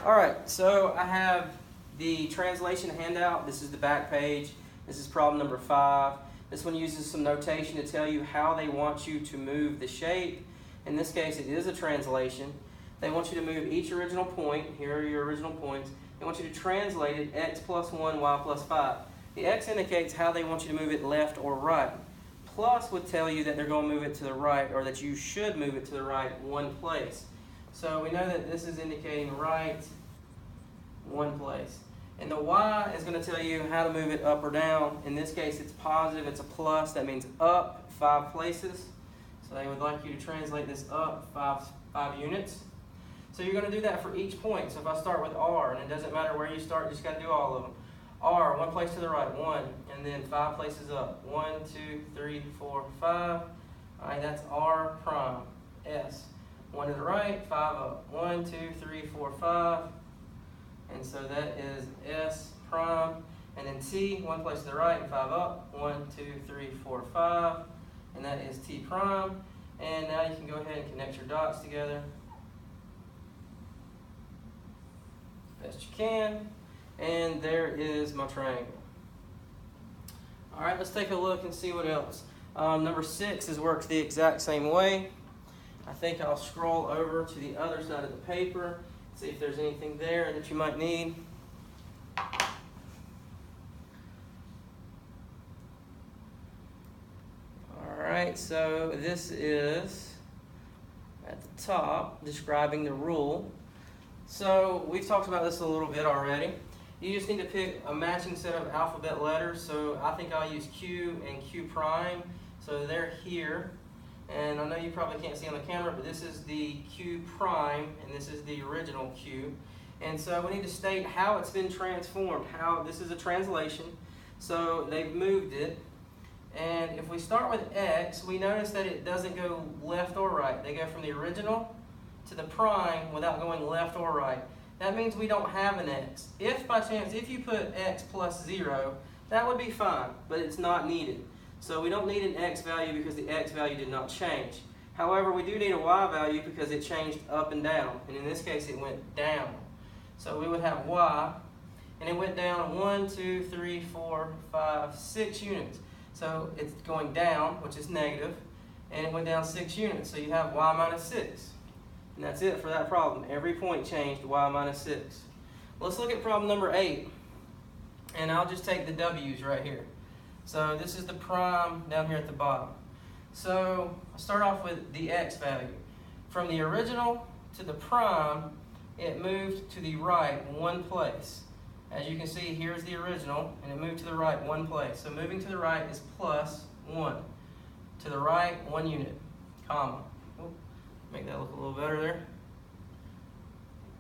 Alright, so I have the translation handout. This is the back page. This is problem number 5. This one uses some notation to tell you how they want you to move the shape. In this case, it is a translation. They want you to move each original point. Here are your original points. They want you to translate it x plus 1, y plus 5. The x indicates how they want you to move it left or right. Plus would tell you that they're going to move it to the right, or that you should move it to the right one place. So we know that this is indicating right one place. And the y is going to tell you how to move it up or down. In this case, it's positive, it's a plus. That means up 5 places. So they would like you to translate this up 5 units. So you're going to do that for each point. So if I start with R, and it doesn't matter where you start, you just got to do all of them. R, 1 place to the right, 1, and then 5 places up. 1, 2, 3, 4, 5. All right, that's R prime. S, 1 to the right, 5 up. 1, 2, 3, 4, 5. And so that is S prime. And then T, 1 place to the right and 5 up. 1, 2, 3, 4, 5. And that is T prime. And now you can go ahead and connect your dots together best you can. And there is my triangle. Alright, let's take a look and see what else. Number 6 works the exact same way. I think I'll scroll over to the other side of the paper, see if there's anything there that you might need. Alright, so this is at the top describing the rule. So we've talked about this a little bit already. You just need to pick a matching set of alphabet letters. So I think I'll use Q and Q prime. So they're here. And I know you probably can't see on the camera, but this is the Q prime, and this is the original Q. And so we need to state how it's been transformed. How this is a translation. So they've moved it. And if we start with X, we notice that it doesn't go left or right. They go from the original to the prime without going left or right. That means we don't have an X. If by chance, if you put X plus 0, that would be fine, but it's not needed. So we don't need an X value because the X value did not change. However, we do need a Y value because it changed up and down. And in this case, it went down. So we would have Y, and it went down 1, 2, 3, 4, 5, 6 units. So it's going down, which is negative, and it went down 6 units. So you have Y minus 6. And that's it for that problem. Every point changed Y minus 6. Let's look at problem number 8. And I'll just take the W's right here. So this is the prime down here at the bottom. So I'll start off with the X value. From the original to the prime, it moved to the right 1 place. As you can see, here's the original, and it moved to the right 1 place. So moving to the right is plus 1. To the right, 1 unit, comma. Make that look a little better there.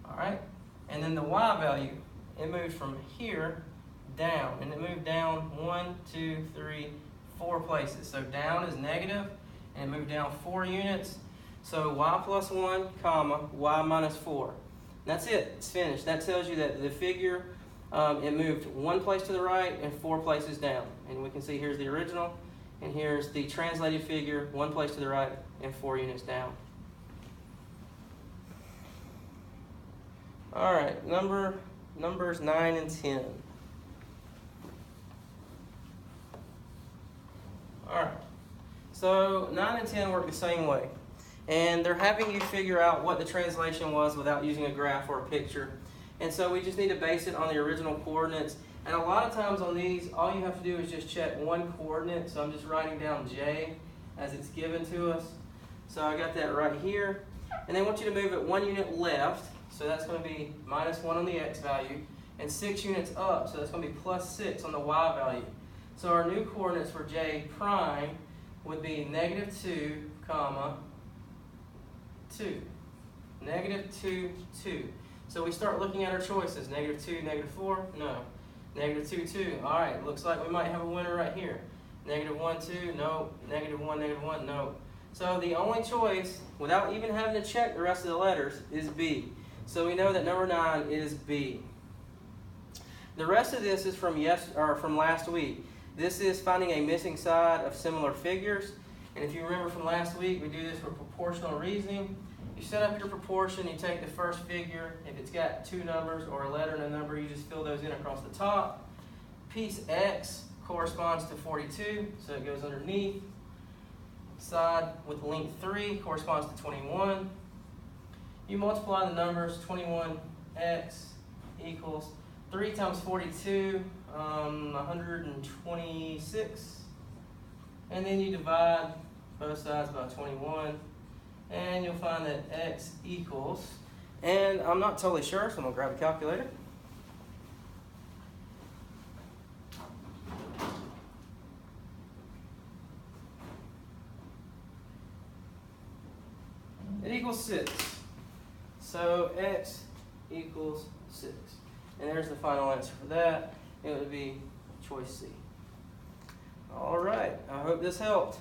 All right, and then the Y value, it moved from here down, and it moved down 1, 2, 3, 4 places. So down is negative, and it moved down 4 units. So Y plus 1, comma, Y minus 4. That's it, it's finished. That tells you that the figure, it moved 1 place to the right and 4 places down. And we can see here's the original, and here's the translated figure, 1 place to the right and 4 units down. All right, numbers 9 and 10. All right, so 9 and 10 work the same way. And they're having you figure out what the translation was without using a graph or a picture. And so we just need to base it on the original coordinates. And a lot of times on these, all you have to do is just check one coordinate. So I'm just writing down J as it's given to us. So I got that right here. And they want you to move it 1 unit left. So that's going to be minus 1 on the X value, and 6 units up, so that's going to be plus 6 on the Y value. So our new coordinates for J prime would be negative 2, comma, 2. Negative 2, 2. So we start looking at our choices. Negative 2, negative 4, no. Negative 2, 2. All right, looks like we might have a winner right here. Negative 1, 2, no. Negative 1, no. So the only choice, without even having to check the rest of the letters, is B. So we know that number 9 is B. The rest of this is from last week. This is finding a missing side of similar figures. And if you remember from last week, we do this for proportional reasoning. You set up your proportion, you take the first figure, if it's got two numbers or a letter and a number, you just fill those in across the top. Piece X corresponds to 42, so it goes underneath. Side with length 3 corresponds to 21. You multiply the numbers, 21x equals 3 times 42, 126. And then you divide both sides by 21. And you'll find that x equals, and I'm not totally sure, so I'm going to grab a calculator. It equals 6. So x equals 6. And there's the final answer for that. It would be choice C. All right, I hope this helped.